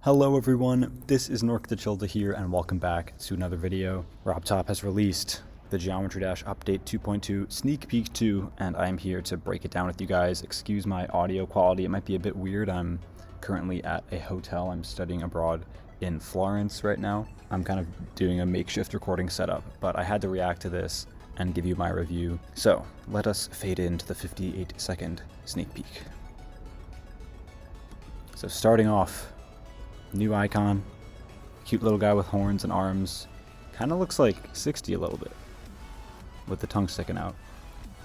Hello everyone, this is Norcda Childa here and welcome back to another video. RobTop has released the Geometry Dash Update 2.2 Sneak Peek 2 and I'm here to break it down with you guys. Excuse my audio quality, it might be a bit weird. I'm currently at a hotel. I'm studying abroad in Florence right now. I'm kind of doing a makeshift recording setup, but I had to react to this and give you my review. So let us fade into the 58-second sneak peek. So starting off, new icon, cute little guy with horns and arms. Kind of looks like 60 a little bit, with the tongue sticking out.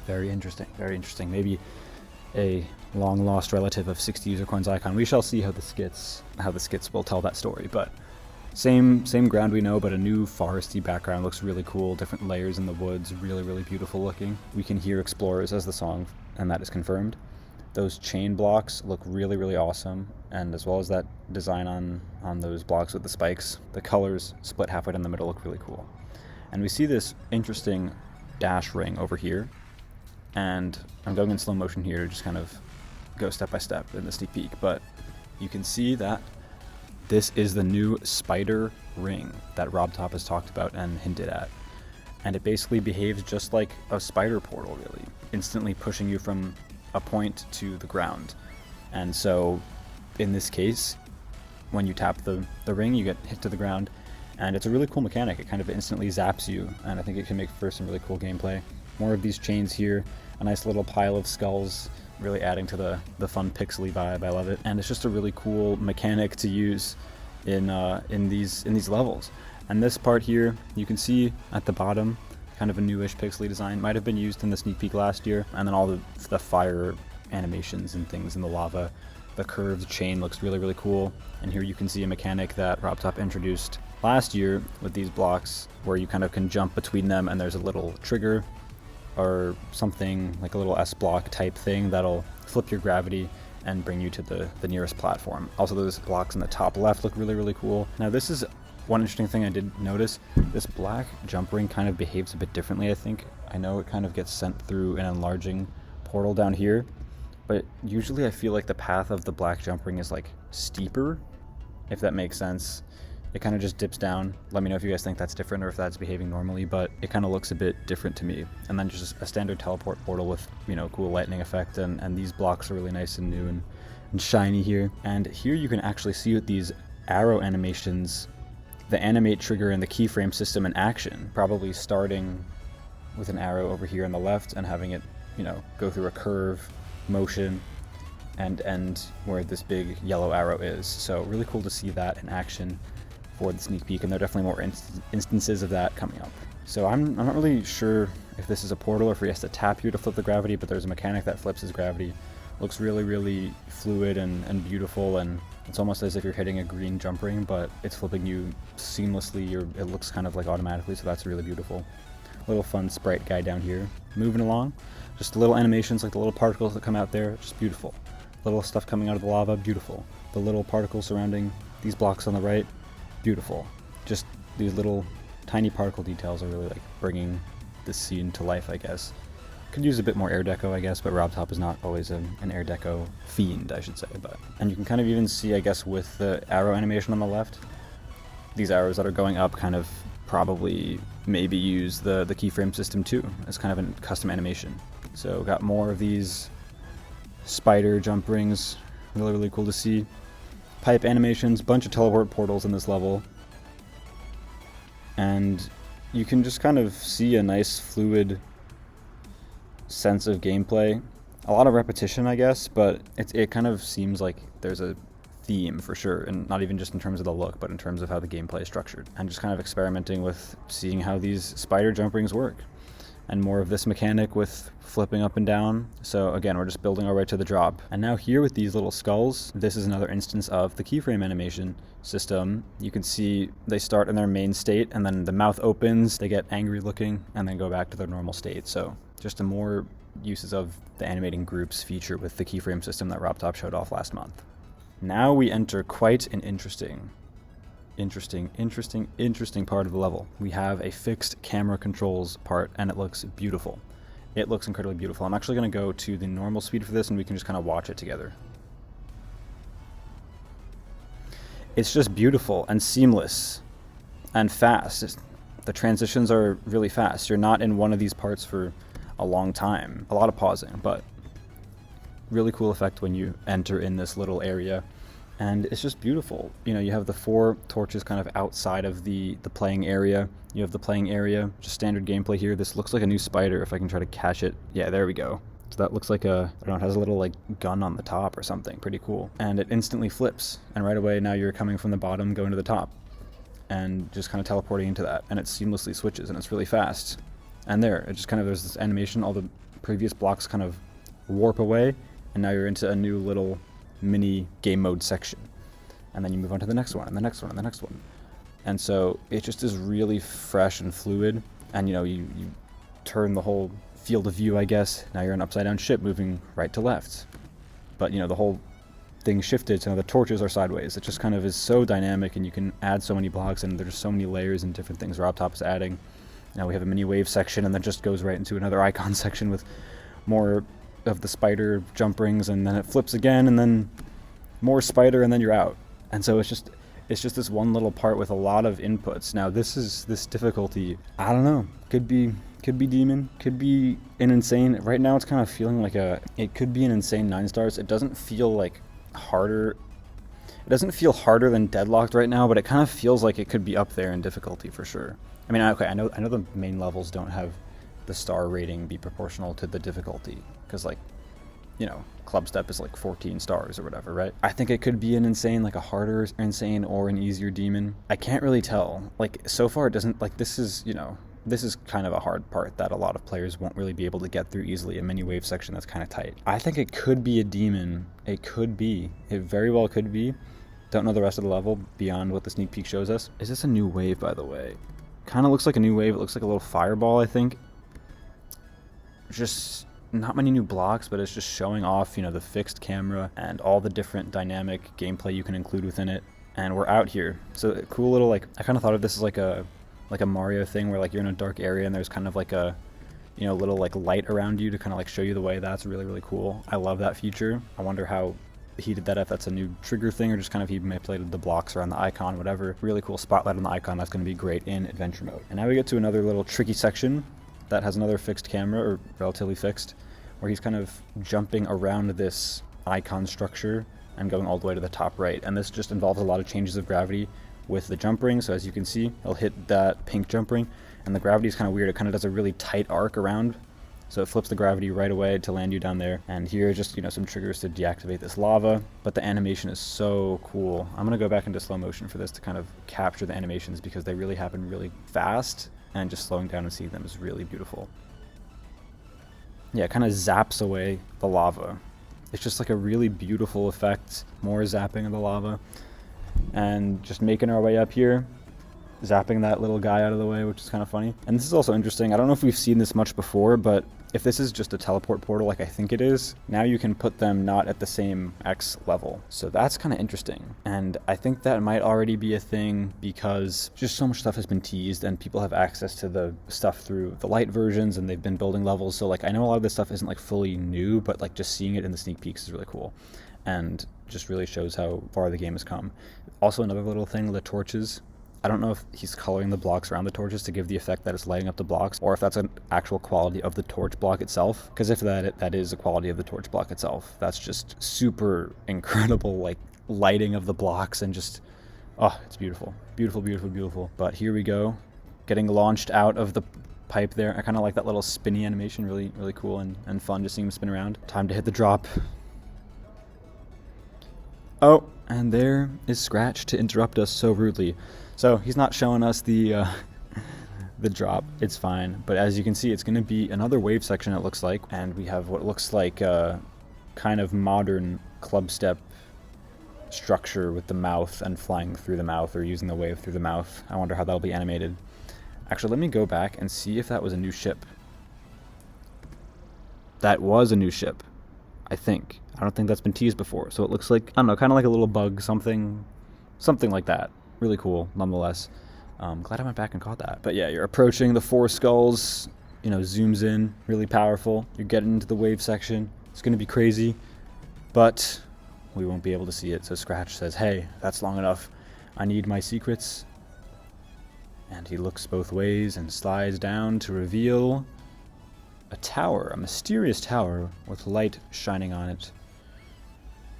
Very interesting, very interesting. Maybe a long lost relative of 60 user coins icon. We shall see how the skits will tell that story. But same ground we know, but a new foresty background looks really cool. Different layers in the woods, really beautiful looking. We can hear Explorers as the song, and that is confirmed. Those chain blocks look really awesome, and as well as that design on those blocks with the spikes, the colors split halfway down the middle look really cool. And we see this interesting dash ring over here, and I'm going in slow motion here to just kind of go step by step in the sneak peek, but you can see that this is the new spider ring that RobTop has talked about and hinted at. And it basically behaves just like a spider portal, really, instantly pushing you from a point to the ground. And so in this case, when you tap the ring, you get hit to the ground, and it's a really cool mechanic. It kind of instantly zaps you, and I think it can make for some really cool gameplay. More of these chains here, a nice little pile of skulls, really adding to the fun pixely vibe. I love it, and it's just a really cool mechanic to use in these levels. And this part here, you can see at the bottom, kind of a newish pixely design, might have been used in the sneak peek last year, and then all the fire animations and things in the lava. The curved chain looks really cool, and here you can see a mechanic that RobTop introduced last year with these blocks where you kind of can jump between them, and there's a little trigger or something like a little S block type thing that'll flip your gravity and bring you to the nearest platform. Also, those blocks in the top left look really cool. Now this is one interesting thing I did notice. This black jump ring kind of behaves a bit differently, I think. I know it kind of gets sent through an enlarging portal down here, but usually I feel like the path of the black jump ring is like steeper, if that makes sense. It kind of just dips down. Let me know if you guys think that's different or if that's behaving normally, but it kind of looks a bit different to me. And then just a standard teleport portal with, cool lightning effect, and these blocks are really nice and new and shiny here. And here you can actually see with these arrow animations, the animate trigger and the keyframe system in action, probably starting with an arrow over here on the left and having it, go through a curve motion and end where this big yellow arrow is. So really cool to see that in action for the sneak peek, and there are definitely more instances of that coming up. So I'm not really sure if this is a portal or if he has to tap you to flip the gravity, but there's a mechanic that flips his gravity. Looks really fluid and beautiful, and it's almost as if you're hitting a green jump ring, but it's flipping you seamlessly, it looks kind of like automatically, so that's really beautiful. Little fun sprite guy down here. Moving along, just little animations like the little particles that come out there, just beautiful. Little stuff coming out of the lava, beautiful. The little particles surrounding these blocks on the right, beautiful. Just these little tiny particle details are really like bringing this scene to life, I guess. Could use a bit more air deco, I guess, but RobTop is not always an air deco fiend, I should say. And you can kind of even see, I guess, with the arrow animation on the left, these arrows that are going up kind of probably maybe use the keyframe system too as kind of a custom animation. So got more of these spider jump rings, really cool to see. Pipe animations, bunch of teleport portals in this level, and you can just kind of see a nice fluid sense of gameplay. A lot of repetition, I guess, but it kind of seems like there's a theme for sure, and not even just in terms of the look, but in terms of how the gameplay is structured, and just kind of experimenting with seeing how these spider jump rings work. And more of this mechanic with flipping up and down. So again, we're just building our way to the drop. And now here with these little skulls, this is another instance of the keyframe animation system. You can see they start in their main state, and then the mouth opens, they get angry looking, and then go back to their normal state. So just a more uses of the animating groups feature with the keyframe system that RobTop showed off last month. Now we enter quite an interesting part of the level. We have a fixed camera controls part, and it looks beautiful. It looks incredibly beautiful. I'm actually going to go to the normal speed for this, and we can just kind of watch it together. it's just beautiful and seamless and fast. The transitions are really fast. You're not in one of these parts for a long time. A lot of pausing, but really cool effect when you enter in this little area. And it's just beautiful. You know, you have the 4 torches kind of outside of the playing area. You have the playing area, just standard gameplay here. This looks like a new spider, if I can try to catch it. Yeah, there we go. So that looks like a, I don't know, it has a little like gun on the top or something. Pretty cool. And it instantly flips. And right away, now you're coming from the bottom, going to the top. And just kind of teleporting into that. And it seamlessly switches, and it's really fast. And there, it just kind of, there's this animation, all the previous blocks kind of warp away. And now you're into a new little mini game mode section, and then you move on to the next one and the next one and the next one, and so it just is really fresh and fluid. And you know, you turn the whole field of view, I guess. Now you're an upside down ship moving right to left, but you know, the whole thing shifted, so now the torches are sideways. It just kind of is so dynamic, and you can add so many blocks, and there's so many layers and different things RobTop is adding. Now we have a mini wave section, and then just goes right into another icon section with more of the spider jump rings, and then it flips again, and then more spider, and then you're out. And so it's just this one little part with a lot of inputs. Now this difficulty, I don't know, could be demon, could be an insane. Right now it's kind of feeling like it could be an insane 9 stars. It doesn't feel like harder. It doesn't feel harder than Deadlocked right now, but it kind of feels like it could be up there in difficulty for sure. I mean, okay, I know the main levels don't have the star rating be proportional to the difficulty, because like, you know, Club Step is like 14 stars or whatever, right? I think it could be an insane, like a harder insane or an easier demon. I can't really tell. Like, so far it doesn't, like, this is, you know, this is kind of a hard part that a lot of players won't really be able to get through easily, a mini wave section that's kind of tight. I think it could be a demon. It could be. It very well could be. Don't know the rest of the level beyond what the sneak peek shows us. Is this a new wave, by the way? Kind of looks like a new wave. It looks like a little fireball, I think. Just not many new blocks, but it's just showing off, you know, the fixed camera and all the different dynamic gameplay you can include within it. And we're out here. So a cool little, like, I kind of thought of this as like a Mario thing where like you're in a dark area and there's kind of like a, you know, little like light around you to kind of like show you the way. That's really, really cool. I love that feature. I wonder how he did that, if that's a new trigger thing or just kind of he manipulated the blocks around the icon, whatever. Really cool spotlight on the icon. That's going to be great in adventure mode. And now we get to another little tricky section that has another fixed camera, or relatively fixed, where he's kind of jumping around this icon structure and going all the way to the top right. And this just involves a lot of changes of gravity with the jump ring. So as you can see, he'll hit that pink jump ring, and the gravity is kind of weird. It kind of does a really tight arc around, so it flips the gravity right away to land you down there. And here are just, you know, some triggers to deactivate this lava, but the animation is so cool. I'm gonna go back into slow motion for this to kind of capture the animations, because they really happen really fast, and just slowing down and seeing them is really beautiful. Yeah, it kind of zaps away the lava. It's just like a really beautiful effect. More zapping of the lava. And just making our way up here, zapping that little guy out of the way, which is kind of funny. And this is also interesting. I don't know if we've seen this much before, but if this is just a teleport portal like I think it is, now you can put them not at the same X level. So that's kind of interesting. And I think that might already be a thing, because just so much stuff has been teased and people have access to the stuff through the light versions, and they've been building levels. So like, I know a lot of this stuff isn't like fully new, but like just seeing it in the sneak peeks is really cool. And just really shows how far the game has come. Also, another little thing, the torches. I don't know if he's coloring the blocks around the torches to give the effect that it's lighting up the blocks, or if that's an actual quality of the torch block itself. Because if that is a quality of the torch block itself, that's just super incredible, like lighting of the blocks, and just, oh, it's beautiful. Beautiful, beautiful, beautiful. But here we go, getting launched out of the pipe there. I kind of like that little spinny animation, really, really cool and fun to see him spin around. Time to hit the drop. Oh, and there is Scratch to interrupt us so rudely. So he's not showing us the drop. It's fine. But as you can see, it's going to be another wave section, it looks like. And we have what looks like a kind of modern club step structure with the mouth and flying through the mouth, or using the wave through the mouth. I wonder how that'll be animated. Actually, let me go back and see if that was a new ship. That was a new ship, I think. I don't think that's been teased before. So it looks like, I don't know, kind of like a little bug, something like that. Really cool, nonetheless. Glad I went back and caught that. But yeah, you're approaching the 4 skulls, you know, zooms in, really powerful. You're getting into the wave section. It's going to be crazy, but we won't be able to see it. So Scratch says, hey, that's long enough. I need my secrets. And he looks both ways and slides down to reveal a tower, a mysterious tower with light shining on it.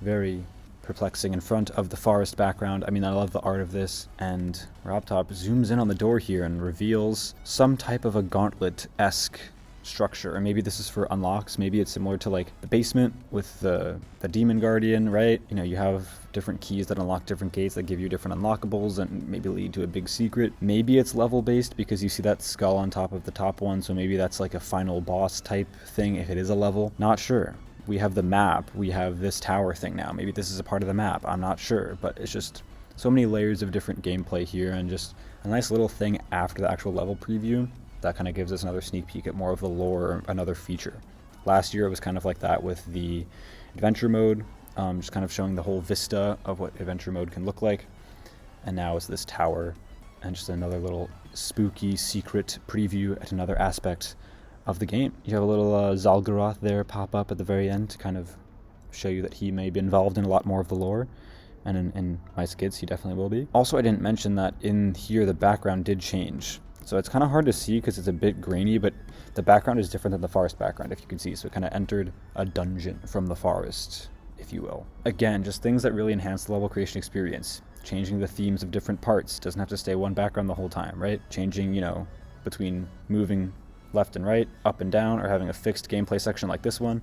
Very perplexing in front of the forest background. I mean, I love the art of this. And RobTop zooms in on the door here and reveals some type of a gauntlet-esque structure. Or maybe this is for unlocks. Maybe it's similar to like the basement with the demon guardian, right? You know, you have different keys that unlock different gates that give you different unlockables and maybe lead to a big secret. Maybe it's level based because you see that skull on top of the top one, so maybe that's like a final boss type thing if it is a level. Not sure. We have the map, we have this tower thing now. Maybe this is a part of the map, I'm not sure, but it's just so many layers of different gameplay here, and just a nice little thing after the actual level preview that kind of gives us another sneak peek at more of the lore, another feature. Last year it was kind of like that with the adventure mode, just kind of showing the whole vista of what adventure mode can look like, and now it's this tower and just another little spooky secret preview at another aspect of the game. You have a little Zalgaroth there pop up at the very end to kind of show you that he may be involved in a lot more of the lore, and in my skits he definitely will be. Also, I didn't mention that in here the background did change, so it's kind of hard to see because it's a bit grainy, but the background is different than the forest background, if you can see. So it kind of entered a dungeon from the forest, if you will. Again, just things that really enhance the level creation experience. Changing the themes of different parts, doesn't have to stay one background the whole time, right? Changing, you know, between moving left and right, up and down, or having a fixed gameplay section like this one.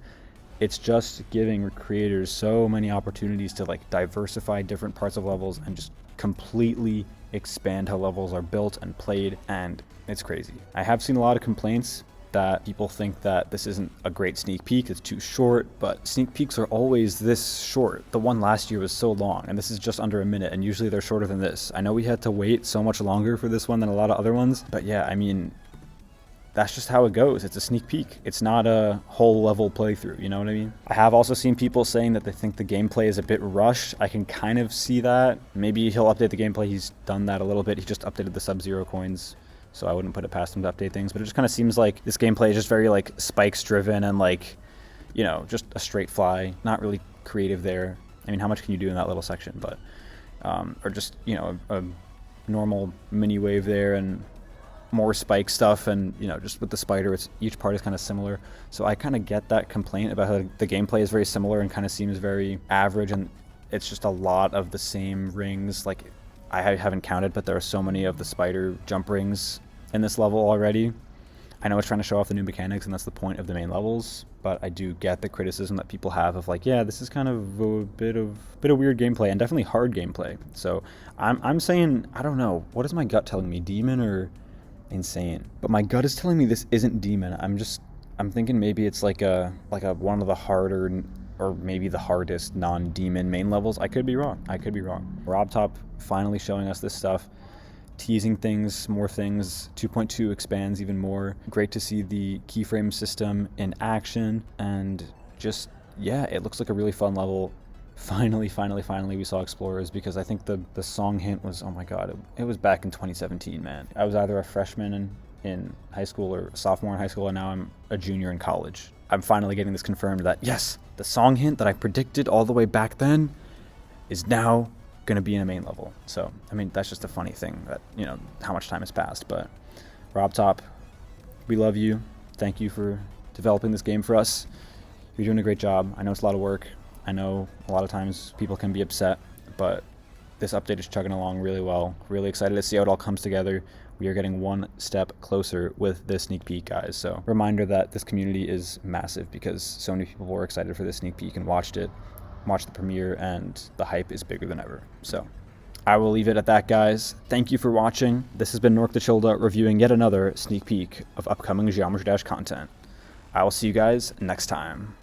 It's just giving creators so many opportunities to like diversify different parts of levels and just completely expand how levels are built and played, and it's crazy. I have seen a lot of complaints that people think that this isn't a great sneak peek, it's too short, but sneak peeks are always this short. The one last year was so long, and this is just under a minute, and usually they're shorter than this. I know we had to wait so much longer for this one than a lot of other ones, but yeah, I mean, that's just how it goes. It's a sneak peek. It's not a whole level playthrough, you know what I mean? I have also seen people saying that they think the gameplay is a bit rushed. I can kind of see that. Maybe he'll update the gameplay. He's done that a little bit. He just updated the Sub-Zero coins, so I wouldn't put it past him to update things. But it just kind of seems like this gameplay is just very like spikes driven and like, you know, just a straight fly. Not really creative there. I mean, how much can you do in that little section? But, or just, you know, a normal mini wave there and more spike stuff, and you know, just with the spider, it's each part is kind of similar. So I kind of get that complaint about how the gameplay is very similar and kind of seems very average, and it's just a lot of the same rings. Like, I haven't counted, but there are so many of the spider jump rings in this level already. I know it's trying to show off the new mechanics, and that's the point of the main levels, but I do get the criticism that people have of like, yeah, this is kind of a bit of weird gameplay, and definitely hard gameplay. So I'm saying, I don't know, what is my gut telling me, demon or insane? But my gut is telling me this isn't demon. I'm thinking maybe it's like a one of the harder, or maybe the hardest non-demon main levels. I could be wrong. RobTop finally showing us this stuff, teasing things, more things. 2.2 expands even more. Great to see the keyframe system in action, and just, yeah, it looks like a really fun level. Finally, we saw explorers, because I think the song hint was, oh my god, it was back in 2017, man. I was either a freshman in high school or a sophomore in high school, and now I'm a junior in college. I'm finally getting this confirmed that, yes, the song hint that I predicted all the way back then is now going to be in a main level. So, I mean, that's just a funny thing that, you know, how much time has passed. But RobTop, we love you. Thank you for developing this game for us. You're doing a great job. I know it's a lot of work. I know a lot of times people can be upset, but this update is chugging along really well. Really excited to see how it all comes together. We are getting one step closer with this sneak peek, guys. So, reminder that this community is massive, because so many people were excited for this sneak peek and watched the premiere, and the hype is bigger than ever. So, I will leave it at that, guys. Thank you for watching. This has been Norcda Childa reviewing yet another sneak peek of upcoming Geometry Dash content. I will see you guys next time.